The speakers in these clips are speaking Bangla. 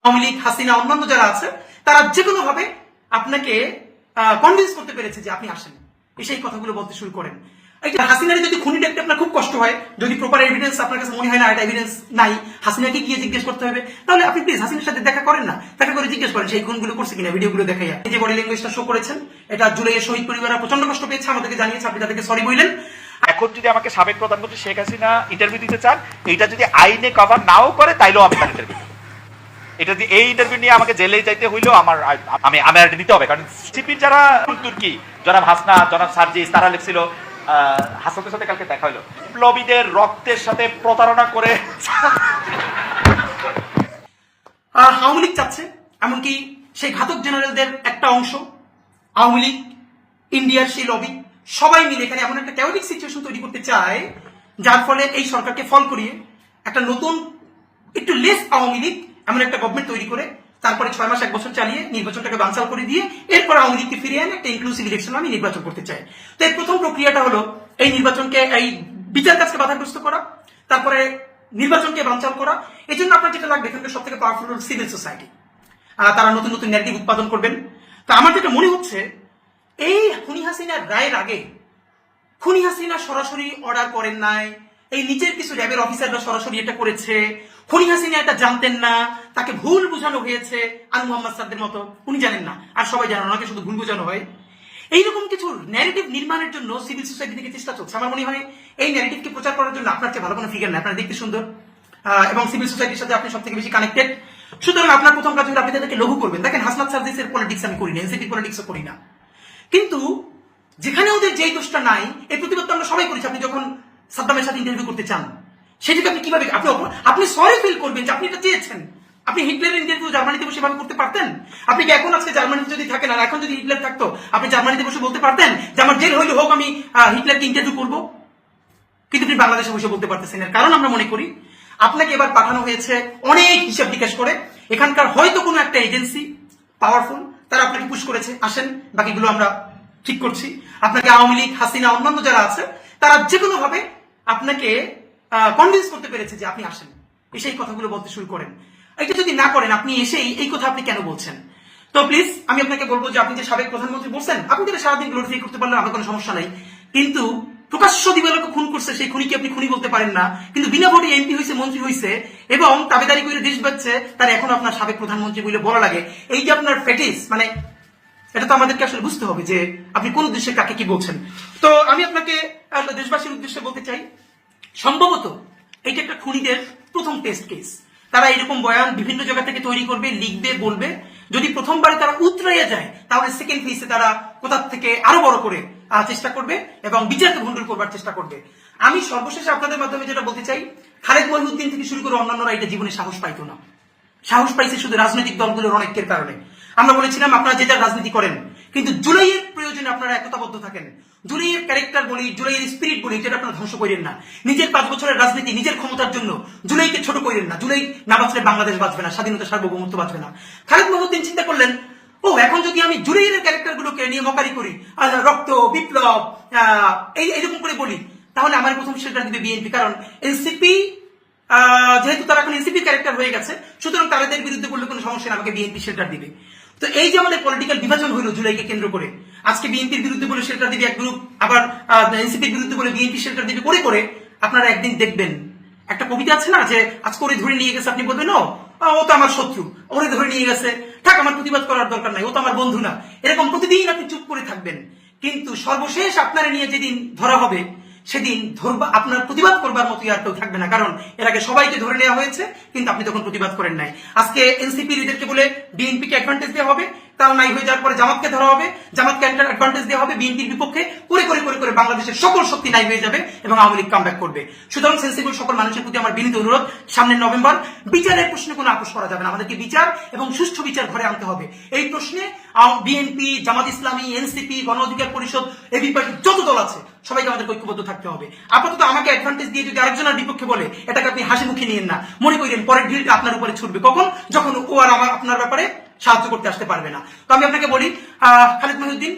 আওয়ামী লীগ, হাসিনা, অন্যান্য যারা আছে তারা যে কোনো ভাবে আপনাকে কনভিন্স করতে পেরেছে যে আপনি আসেন, সেই কথাগুলো বলতে শুরু করেন। হাসিনার যদি খুনি দেখতে আপনার খুব কষ্ট হয়, যদি প্রপার এভিডেন্স আপনার কাছে মনে হয় না, এটা এভিডেন্স নাই, হাসিনাকে গিয়ে জিজ্ঞেস করতে হবে, তাহলে আপনি প্লিজ হাসিনার সাথে দেখা করেন না, দেখা করে জিজ্ঞেস করেন সেই খুনগুলো করছে কিনা, ভিডিওগুলো দেখাইয়া। এই যে বডি ল্যাঙ্গুয়েজটা শো করেছেন, এটা জুলাইয়ের শহীদ পরিবাররা প্রচন্ড কষ্ট পেয়েছে, আমাদেরকে জানিয়েছে, আপনি তাদেরকে সরি বললেন। এখন যদি আমাকে সাবেক প্রধানমন্ত্রী শেখ হাসিনা ইন্টারভিউ দিতে চান, এইটা যদি আইনে কভার নাও করে তাইলেও আমি তার ইন্টারভিউ, এটা যদি এই ইন্টারভিউ নিয়ে আমাকে জেলে যাইতে হইলেও আমি এটা নিতে হবে। কারণ সিপির যারা তুর্কি, জনাব হাসনা, জনাব সার্জিস, তারা লিখছিল হাসনের সাথে কালকে দেখা হলো, বিপ্লবীদের রক্তের সাথে প্রতারণা করে আওয়ামী লীগ চাচ্ছে, এমনকি সেই ঘাতক জেনারেলদের একটা অংশ, আওয়ামী লীগ, ইন্ডিয়ার সেই লবি, সবাই মিলে এখানে এমন একটা ক্যাওটিক সিচুয়েশন তৈরি করতে চায় যার ফলে এই সরকারকে ফল করিয়ে একটা নতুন একটু লেস আওয়ামী লীগ এমন একটা গভর্নমেন্ট তৈরি করে তারপরে 6 মাস 1 বছর চালিয়ে নির্বাচনটাকে বানচাল করে দিয়ে এরপর আওয়ামী লীগকে ফিরিয়ে এনে একটা ইনক্লুসিভ ইলেকশন আমি নির্বাচন করতে চাই। তো এর প্রথম প্রক্রিয়াটা হলো এই নির্বাচনকে, এই বিচার কাজকে বাধাগ্রস্ত করা, তারপরে নির্বাচনকে বানচাল করা। এই জন্য আপনার যেটা লাগবে এখানকার সব থেকে পাওয়ারফুল হল সিভিল সোসাইটি, তারা নতুন নতুন ন্যারেটিভ উৎপাদন করবেন। তো আমার যেটা মনে হচ্ছে এই খুনি হাসিনার রায়ের আগে খুনি হাসিনা সরাসরি অর্ডার করেন নাই, এই নিচের কিছু র্যাবের অফিসাররা সরাসরি এটা করেছে, খুনি হাসিনা এটা জানতেন না, তাকে ভুল বোঝানো হয়েছে, আনু মোহাম্মদ সাদ্দের মতো, উনি জানেন না আর সবাই জানেন, ওনাকে শুধু ভুল বোঝানো হয়। এইরকম কিছু ন্যারেটিভ নির্মাণের জন্য সিভিল সোসাইটি থেকে চেষ্টা চলছে। আমার মনে হয় এই ন্যারেটিভকে প্রচার করার জন্য আপনার চেয়ে ভালো কোনো ফিগার নেই, আপনারা দেখতে সুন্দর এবং সিভিল সোসাইটির সাথে আপনি সব থেকে বেশি কানেক্টেড। সুতরাং আপনার প্রথম কাজ হলো আপনি তাদেরকে লঘু করবেন। দেখেন, হাসনাত সার্জিসের পলিটিক্স আমি করি না, এনসিপি পলিটিক্সও করি না, কিন্তু যেখানে ওদের যেই দোষটা নাই, এই প্রতিবাদ আমরা সবাই করেছি। আপনি যখন সাদ্দামের সাথে ইন্টারভিউ করতে চান, সেটাকে আপনি কিভাবে আপনি সরি ফিল করবেন যে আপনি এটা চেয়েছেন? আপনি হিটলারের ইন্টারভিউ জার্মানিতে বসে ভাবে করতে পারতেন? আপনি কি এখন আজকে জার্মানিতে যদি থাকেন আর এখন যদি হিটলার থাকতো, আপনি জার্মানিতে বসে বলতে পারতেন যে আমার জেল হইলে হোক আমি হিটলারকে ইন্টারভিউ করবো? কিন্তু আপনি বাংলাদেশে বসে বলতে পারতেছেন। এর কারণ আমরা মনে করি আপনাকে এবার পাঠানো হয়েছে অনেক হিসাব নিকাশ করে, এখানকার হয়তো কোনো একটা এজেন্সি পাওয়ারফুল, তারা আপনাকে পুশ করেছে, আসেন, বাকিগুলো আমরা ঠিক করছি। আপনাকে আওয়ামী লীগ, হাসিনা, অন্যান্য যারা আছে তারা যে কোনো ভাবে আপনাকে কনভিন্স করতে পেরেছে যে আপনি আসেন, সেই কথাগুলো বলতে শুরু করেন। এটা যদি না করেন, আপনি এসেই এই কথা আপনি কেন বলছেন? তো প্লিজ আমি আপনাকে বলবো যে আপনি যে সাবেক প্রধানমন্ত্রী বলছেন, আপনি তাহলে সারাদিন গ্লোরিফাই করতে পারলে আমার কোনো সমস্যা নাই, কিন্তু প্রকাশ্য দিবালোকে খুন করছে সেই খুনিকে আপনি খুনি বলতে পারেন না, কিন্তু বিনা ভোটে এমপি হয়েছে, মন্ত্রী হয়েছে এবং তাবেদারি করে দেশ বাঁচছে, তার এখন আপনার সাবেক প্রধানমন্ত্রী বলে বলা লাগে। এই যে আপনার ফেটিস, মানে এটা তো আমাদেরকে আসলে বুঝতে হবে যে আপনি কোন উদ্দেশ্যে কাকে কি বলছেন। তো আমি আপনাকে দেশবাসীর উদ্দেশ্যে বলতে চাই, সম্ভবত এইটা একটা খুনিদের প্রথম টেস্ট কেস। তারা এরকম বয়ান বিভিন্ন জায়গা থেকে তৈরি করবে, লিখবে, বলবে। যদি প্রথমবারে তারা উতরাইয়া যায়, তাহলে সেকেন্ড ফেজে তারা কোথা থেকে আরো বড় করে চেষ্টা করবে এবং বিচারকে ভণ্ডুল করবার চেষ্টা করবে। আমি সর্বশেষে আপনাদের মাধ্যমে যেটা বলতে চাই, খালেদ মহিউদ্দিন থেকে শুরু করে অন্যান্যরা এটা জীবনে সাহস পাইতো না। সাহস পাইছে শুধু রাজনৈতিক দলগুলোর অনেকের কারণে। আমরা বলেছিলাম আপনারা যে যার রাজনীতি করেন, কিন্তু জুলাইয়ের প্রয়োজনে আপনারা একতাবদ্ধ থাকেন। জুলাইয়ের ক্যারেক্টার বলি, জুলাইয়ের স্পিরিট বলি, যেটা আপনারা ধ্বংস করেন না। নিজের 5 বছরের রাজনীতি, নিজের ক্ষমতার জন্য জুলাইকে ছোট করেন না। জুলাই না বাঁচলে বাংলাদেশ বাঁচবে না, স্বাধীনতা সার্বভৌমত্ব বাঁচবে না। খালেদ মহিউদ্দিন চিন্তা করলেন, ও এখন যদি আমি জুলাইয়ের ক্যারেক্টার গুলোকে নিয়ে মকারি করি, রক্ত, বিপ্লব, এইরকম করে বলি, তাহলে আমার প্রথম শেল্টার দিবে বিএনপি। কারণ এনসিপি যেহেতু তারা এখন এনসিপি ক্যারেক্টার হয়ে গেছে, সুতরাং তাদের বিরুদ্ধে বললে কোনো সমস্যা না, আমাকে বিএনপি শেল্টার দিবে। তো এই যে আমাদের পলিটিক্যাল বিভাজন হইল জুলাইকে কেন্দ্র করে, আজকে বিএনপির বিরুদ্ধে বলে শেল্টার দিবে এক গ্রুপ, আবার এনসিপির বিরুদ্ধে বলে বিএনপি শেল্টার দিবে, করে করে আপনারা একদিন দেখবেন, একটা কবিতা আছে না যে আজকে ওরে ধরে নিয়ে গেছে, আপনি বলবেন ও তো আমার শত্রু, ওরে ধরে নিয়ে গেছে, থাক আমার প্রতিবাদ করার দরকার নাই, ও তো আমার বন্ধু না। এরকম প্রতিদিন আপনি চুপ করে থাকবেন, কিন্তু সর্বশেষ আপনারা নিয়ে যেদিন ধরা হবে, সেদিন আপনার প্রতিবাদ করবার মতো আর কেউ থাকবে না। কারণ এর আগে সবাইকে ধরে নেওয়া হয়েছে, কিন্তু আপনি তখন প্রতিবাদ করেন নাই। আজকে এনসিপি লিডারকে বলে বিএনপিকে অ্যাডভান্টেজ দেওয়া হবে, তারা নাই হয়ে যাওয়ার পরে জামাতকে ধরা হবে, জামাতকে অ্যাডভান্টেজ দেওয়া হবে বিএনপির বিপক্ষে, করে করে করে করে বাংলাদেশের সকল শক্তি নাই হয়ে যাবে এবং আওয়ামী লীগ কামব্যাক করবে। সুতরাং সেন্সিবল সকল মানুষের প্রতি আমার বিনীত অনুরোধ, সামনের নভেম্বর বিচারের প্রশ্নে কোনো আপোষ করা যাবে না। আমাদেরকে বিচার এবং সুষ্ঠু বিচার ঘরে আনতে হবে। এই প্রশ্নে বিএনপি, জামাত ইসলামী, এনসিপি, গণ অধিকার পরিষদ, এবি পার্টি, যত দল আছে সবাইকে আমাদের ঐক্যবদ্ধ থাকতে হবে। আপাতত আমাকে অ্যাডভান্টেজ দিয়ে যদি আরেকজনের বিপক্ষে বলে, এটাকে আপনি হাসি মুখে নিয়েন না, মনে করেন পরের ঢিলটা আপনার উপরে ছুটবে। কখন? যখন ও আর আপনার ব্যাপারে সাহায্য করতে আসতে পারবে না। তো আমি আপনাকে বলি, খালেদ মহিউদ্দিন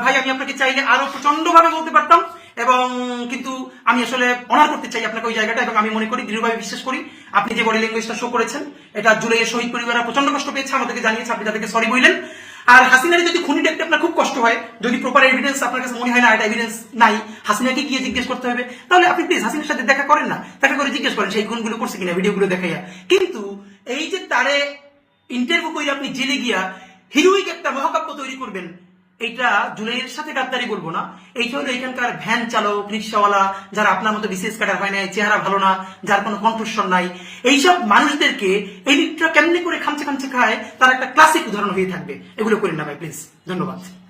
ভাই, আমি আপনাকে চাইলে আরো প্রচন্ড ভাবে বলতে পারতাম, এবং কিন্তু আমি আসলে অনার করতে চাই আপনাকে ওই জায়গাটা, এবং আমি মনে করি দৃঢ়ভাবে বিশ্বাস করি আপনি যে বডি ল্যাঙ্গুয়েজটা শো করেছেন এটা জুলাইয়ের শহীদ পরিবাররা প্রচন্ড কষ্ট পেয়েছে, আমাদেরকে জানিয়েছে, আপনি তাদেরকে সরি বললেন। আর হাসিনার যদি খুনি দেখতে আপনার খুব কষ্ট হয়, যদি প্রপার এভিডেন্স আপনার কাছে মনে হয় না এটা এভিডেন্স নাই, হাসিনাকে গিয়ে জিজ্ঞেস করতে হবে, তাহলে আপনি প্লিজ হাসিনার সাথে দেখা করেন না, দেখা করে জিজ্ঞেস করেন সেই খুনগুলো করছে কিনা, ভিডিওগুলো দেখাইয়া। কিন্তু এই যে তারে ইন্টারভিউ করে আপনি জেলে গিয়া হিরোইক একটা মহাকাব্য তৈরি করবেন, এইটা জুলাইয়ের সাথে গাদ্দারি বলবো না, এইটা হলো এখানকার ভ্যান চালক, রিক্সাওয়ালা, যারা আপনার মতো বিশেষ কাটার হয় নাই, চেহারা ভালো না, যার কোনো কণ্ঠস্বর নাই, এইসব মানুষদেরকে এলিটরা কেমনি করে খামচে খামচে খায়, তার একটা ক্লাসিক উদাহরণ হয়ে থাকবে। এগুলো করেন না ভাই প্লিজ। ধন্যবাদ।